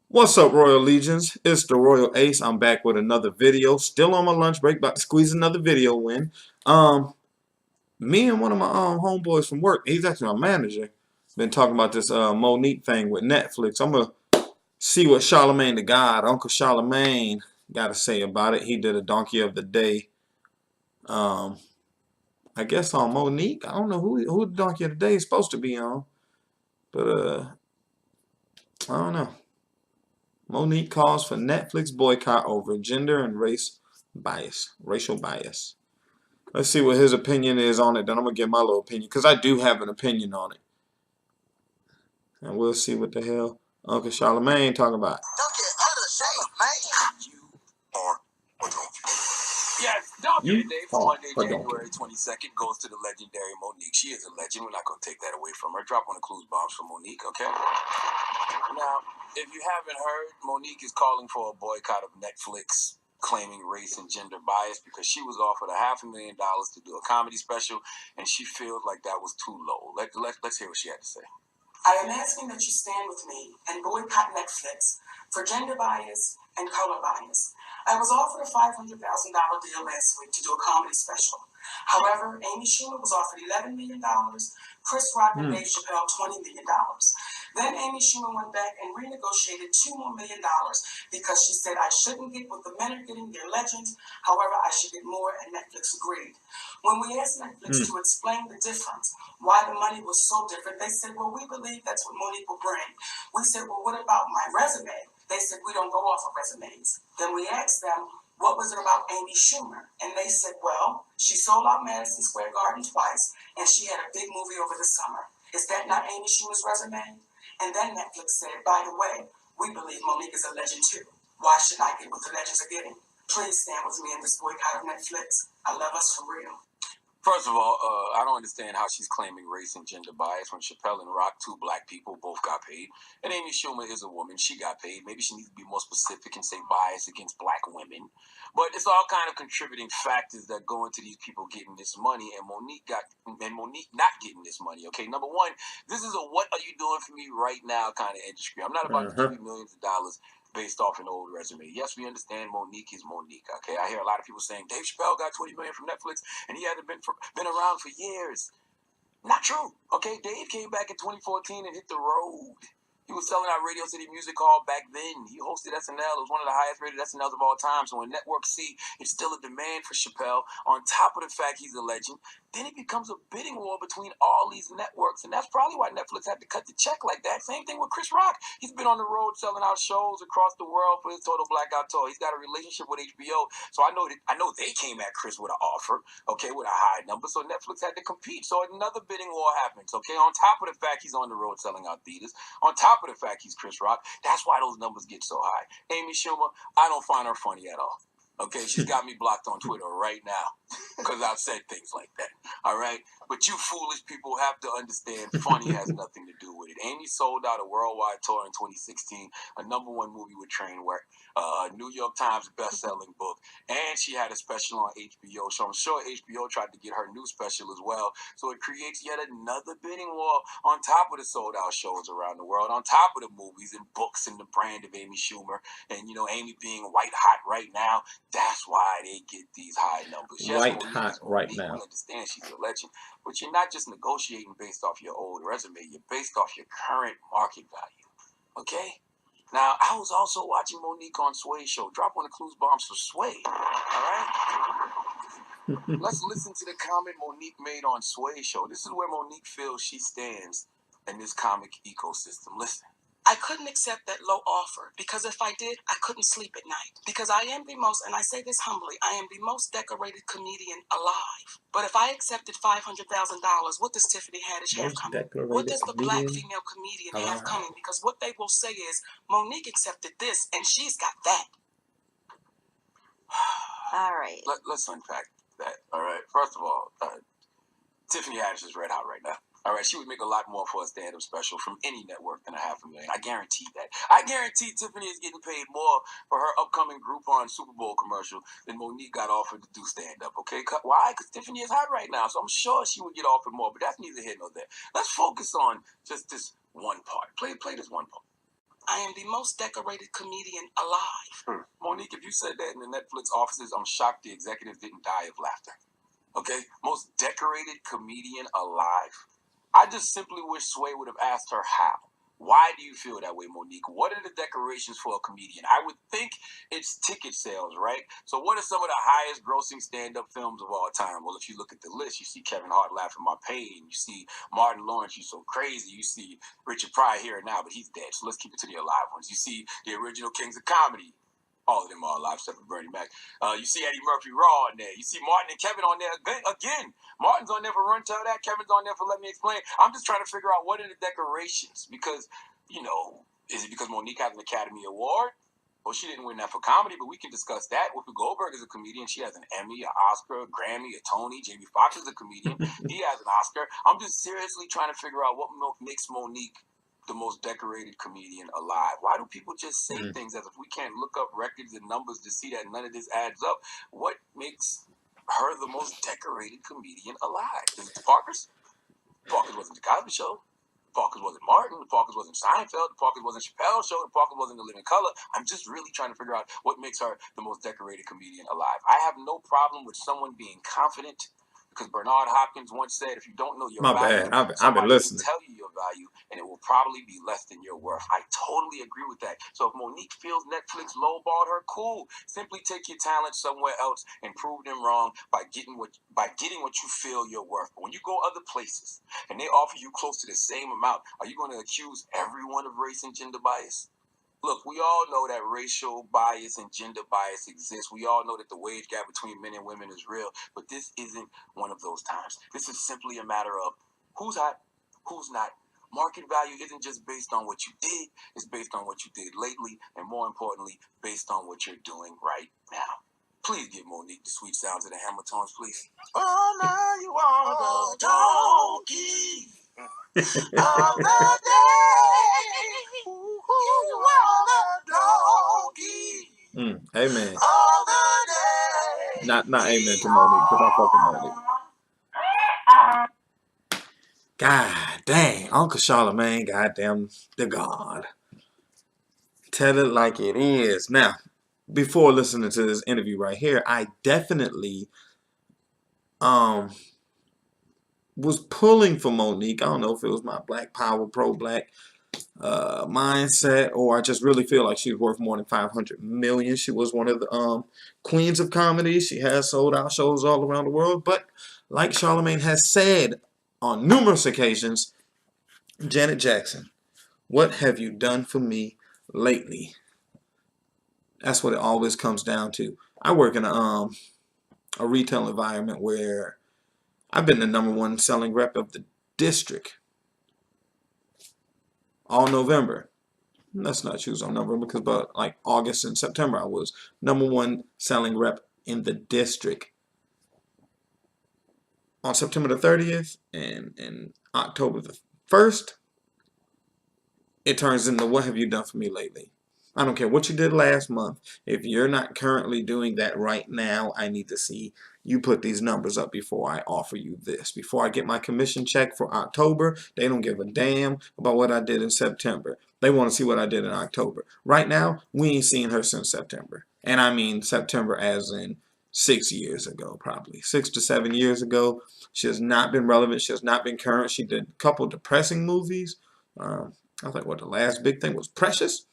What's up, Royal Legions? It's the Royal Ace. I'm back with another video. Still on my lunch break, about to squeeze another video in. Me and one of my homeboys from work, he's actually my manager, been talking about this Monique thing with Netflix. I'm gonna see what Charlemagne the God, Uncle Charlemagne, got to say about it. He did a Donkey of the Day. Um, I guess on Monique. I don't know who the Donkey of the Day is supposed to be on, but I don't know. Monique calls for Netflix boycott over gender and racial bias. Let's see what his opinion is on it. Then I'm going to give my little opinion because I do have an opinion on it. And we'll see what the hell Uncle Charlemagne talking about. Don't get out of shape, man. You are a donkey. Yes, Donkey Day for Monday, January 22nd goes to the legendary Monique. She is a legend. We're not going to take that away from her. Drop one of the clues bombs for Monique, okay? Now, if you haven't heard, Monique is calling for a boycott of Netflix, claiming race and gender bias because she was offered $500,000 to do a comedy special, and she feels like that was too low. Let's hear what she had to say. I am asking that you stand with me and boycott Netflix for gender bias and color bias. I was offered a $500,000 deal last week to do a comedy special. However, Amy Schumer was offered $11 million, Chris Rock and Dave Chappelle $20 million. Then Amy Schumer went back and renegotiated $2 more million because she said I shouldn't get what the men are getting, they're legends. However, I should get more, and Netflix agreed. When we asked Netflix to explain the difference, why the money was so different, they said, well, we believe that's what Monique will bring. We said, well, what about my resume? They said, we don't go off of resumes. Then we asked them, what was it about Amy Schumer? And they said, well, she sold out Madison Square Garden twice, and she had a big movie over the summer. Is that not Amy Schumer's resume? And then Netflix said, by the way, we believe Monique is a legend too. Why should I get what the legends are getting? Please stand with me in this boycott of Netflix. I love us for real. First of all, I don't understand how she's claiming race and gender bias when Chappelle and Rock, two black people, both got paid. And Amy Schumer is a woman. She got paid. Maybe she needs to be more specific and say bias against black women. But it's all kind of contributing factors that go into these people getting this money and Monique not getting this money. Okay, number one, this is a what are you doing for me right now kind of industry. I'm not about to give you millions of dollars based off an old resume. Yes, we understand Monique is Monique. Okay, I hear a lot of people saying Dave Chappelle got $20 million from Netflix and he hasn't been around for years. Not true. Okay, Dave came back in 2014 and hit the road. He was selling out Radio City Music Hall back then. He hosted SNL. It was one of the highest rated SNLs of all time. So when Network C is still a demand for Chappelle, on top of the fact he's a legend, then it becomes a bidding war between all these networks. And that's probably why Netflix had to cut the check like that. Same thing with Chris Rock. He's been on the road selling out shows across the world for his Total Blackout tour. He's got a relationship with HBO. So I know they came at Chris with an offer, okay, with a high number. So Netflix had to compete. So another bidding war happens, okay? On top of the fact he's on the road selling out theaters, on top of the fact he's Chris Rock, that's why those numbers get so high. Amy Schumer, I don't find her funny at all. Okay, she's got me blocked on Twitter right now because I've said things like that. All right, but you foolish people have to understand funny has nothing to do with it. Amy sold out a worldwide tour in 2016, a #1 movie with Trainwreck, a New York Times best-selling book, and she had a special on HBO. So I'm sure HBO tried to get her new special as well. So it creates yet another bidding war on top of the sold-out shows around the world, on top of the movies and books and the brand of Amy Schumer, and Amy being white hot right now. That's why they get these high numbers. Yes, White hot right now. We understand she's a legend, but you're not just negotiating based off your old resume. You're based off your current market value. Okay? Now, I was also watching Monique on Sway's show. Drop one of the clues bombs for Sway. All right? Let's listen to the comment Monique made on Sway's show. This is where Monique feels she stands in this comic ecosystem. Listen. I couldn't accept that low offer because if I did, I couldn't sleep at night. Because I am the most, and I say this humbly, I am the most decorated comedian alive. But if I accepted $500,000, what does Tiffany Haddish have coming? What does the black female comedian have coming? Because what they will say is, Monique accepted this, and she's got that. All right. Let's unpack that. All right. First of all, Tiffany Haddish is red hot right now. All right, she would make a lot more for a stand-up special from any network than $500,000. I guarantee that. I guarantee Tiffany is getting paid more for her upcoming Groupon Super Bowl commercial than Monique got offered to do stand-up, okay? Why? Because Tiffany is hot right now, so I'm sure she would get offered more, but that's neither here nor there. Let's focus on just this one part. Play this one part. I am the most decorated comedian alive. Monique, if you said that in the Netflix offices, I'm shocked the executives didn't die of laughter. Okay? Most decorated comedian alive. I just simply wish Sway would have asked her how. Why do you feel that way, Monique? What are the decorations for a comedian? I would think it's ticket sales, right? So what are some of the highest grossing stand-up films of all time? Well, if you look at the list, you see Kevin Hart, Laughing My Pain. You see Martin Lawrence, You So Crazy. You see Richard Pryor, Here and Now, but he's dead. So let's keep it to the alive ones. You see the original Kings of Comedy. All of them are alive, except for Bernie Mac. You see Eddie Murphy Raw on there. You see Martin and Kevin on there again. Martin's on there for Run Tell That. Kevin's on there for Let Me Explain. I'm just trying to figure out what are the decorations. Because, you know, is it because Monique has an Academy Award? Well, she didn't win that for comedy, but we can discuss that. Whoopi Goldberg is a comedian. She has an Emmy, an Oscar, a Grammy, a Tony. Jamie Foxx is a comedian. He has an Oscar. I'm just seriously trying to figure out what makes Monique the most decorated comedian alive. Why do people just say things as if we can't look up records and numbers to see that none of this adds up? What makes her the most decorated comedian alive? Is it the Parkers? The Parkers wasn't the Cosby Show. The Parkers wasn't Martin. The Parkers wasn't Seinfeld. The Parkers wasn't Chappelle's Show. The Parkers wasn't The Living Color. I'm just really trying to figure out what makes her the most decorated comedian alive. I have no problem with someone being confident, because Bernard Hopkins once said, if you don't know your value, I've been listening. will tell you your value, and it will probably be less than your worth. I totally agree with that. So if Monique feels Netflix lowballed her, cool. Simply take your talent somewhere else and prove them wrong by getting what you feel you're worth. But when you go other places and they offer you close to the same amount, are you going to accuse everyone of race and gender bias? Look, we all know that racial bias and gender bias exists. We all know that the wage gap between men and women is real, but this isn't one of those times. This is simply a matter of who's hot, who's not. Market value isn't just based on what you did, it's based on what you did lately, and more importantly, based on what you're doing right now. Please give Monique the sweet sounds of the hammer tones, please. Oh, now you are the donkey of the day. You are the donkey. Amen. Of the day. Not amen to Monique, because I fucking Monique. God dang, Uncle Charlemagne, goddamn the God. Tell it like it is. Now, before listening to this interview right here, I definitely was pulling for Monique. I don't know if it was my black power, pro-black mindset, or I just really feel like she's worth more than 500 million. She was one of the queens of comedy. She has sold out shows all around the world. But like Charlemagne has said on numerous occasions, Janet Jackson, what have you done for me lately? That's what it always comes down to. I work in a retail environment where I've been the #1 selling rep of the district all November. Let's not choose on November, because about like August and September I was #1 selling rep in the district. On September the 30th and October the 1st, it turns into what have you done for me lately? I don't care what you did last month. If you're not currently doing that right now, I need to see you put these numbers up before I offer you this. Before I get my commission check for October, they don't give a damn about what I did in September. They want to see what I did in October. Right now, we ain't seen her since September. And I mean September as in 6 years ago, probably 6 to 7 years ago. She has not been relevant. She has not been current. She did a couple depressing movies. I was like, what, the last big thing was Precious?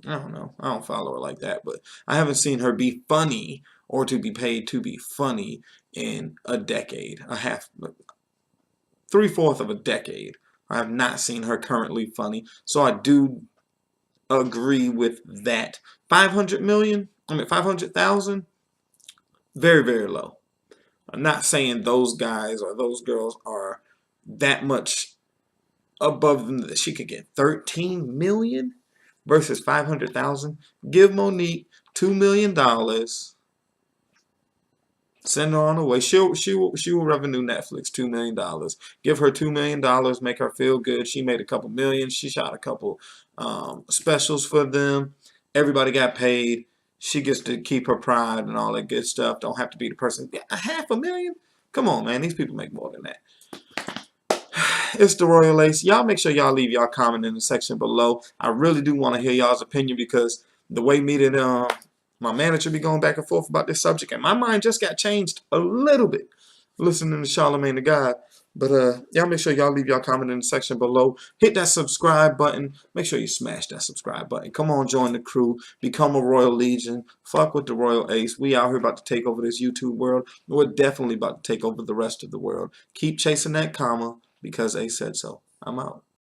I don't know. I don't follow her like that, but I haven't seen her be funny or to be paid to be funny in a decade, a half, 3/4 of a decade. I have not seen her currently funny, so I do agree with that. 500 million, 500,000, very, very low. I'm not saying those guys or those girls are that much above them that she could get 13 million versus 500,000. Give Monique $2 million. Send her on her way. She will revenue Netflix $2 million. Give her $2 million. Make her feel good. She made a couple million. She shot a couple specials for them. Everybody got paid. She gets to keep her pride and all that good stuff. Don't have to be the person. Yeah, $500,000. Come on, man. These people make more than that. it's the Royal Ace. Y'all make sure y'all leave y'all comment in the section below. I really do want to hear y'all's opinion, because the way me and my manager be going back and forth about this subject, and my mind just got changed a little bit listening to Charlamagne the God. But y'all make sure y'all leave y'all comment in the section below. Hit that subscribe button. Make sure you smash that subscribe button. Come on, join the crew. Become a Royal Legion. Fuck with the Royal Ace. We out here about to take over this YouTube world. We're definitely about to take over the rest of the world. Keep chasing that comma, because Ace said so. I'm out.